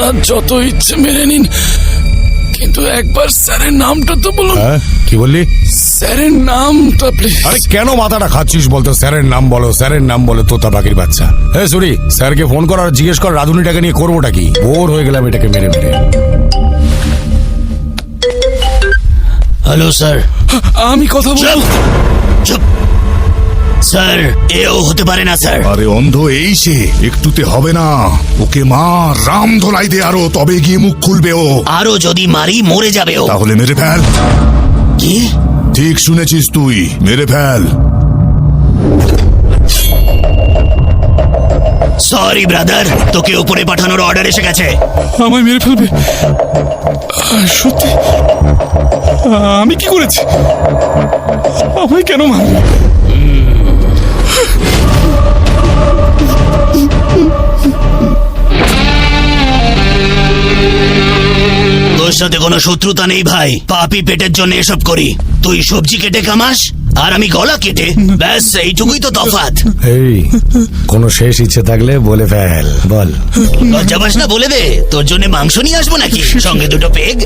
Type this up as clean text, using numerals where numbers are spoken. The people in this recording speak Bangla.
আপনার যত ইচ্ছে মেনে নিন, কিন্তু একবার স্যারের নামটা তো বলুন। কি বললি? স্যারের নামটা প্লিজ। আরে কেন মাথাটা খাচ্ছিস বলতো? স্যারের নাম বলো, স্যারের নাম বলো, তোতা পাখির বাচ্চা। হ্যাঁ সরি, স্যারকে ফোন কর আর জিজ্ঞেস কর রাধুনিটাকে নিয়ে করবোটা কি। বোর হয়ে গেলাম এটাকে মেরে মেরে। Hello sir. আমি কথা বলবো। চুপ স্যার, এও হতে পারে না স্যার। আরে অন্ধ এই সে, একটুতে হবে না। ওকে মা রাম ধোলাই দে আরো, তবে গিয়ে মুখ খুলবে ও। আরো যদি মারি মরে যাবে ও। তাহলে মেরে ফেল। কি? ঠিক শুনেছিস তুই, মেরে ফেল। সরি ব্রাদার, তোকে উপরে পাঠানোর অর্ডার এসে গেছে। আমায় মেরে ফেলবে? সত্যি? আমি কি করেছি? আমায় কেন মারবে? তোর সাথে কোনো শত্রুতা নেই ভাই, পাপি পেটের জন্য এসব করি। তুই সবজি কেটে কামাস আর আমি গলা কেটে, ব্যাস এইটুকুই তো তফাৎ। এই কোনো শেষ ইচ্ছে থাকলে বলে ফেল, বল। লজ্জা পাস না? বলে দে, তোর জন্য মাংস নিয়ে আসবো নাকি, সঙ্গে দুটো পেগ।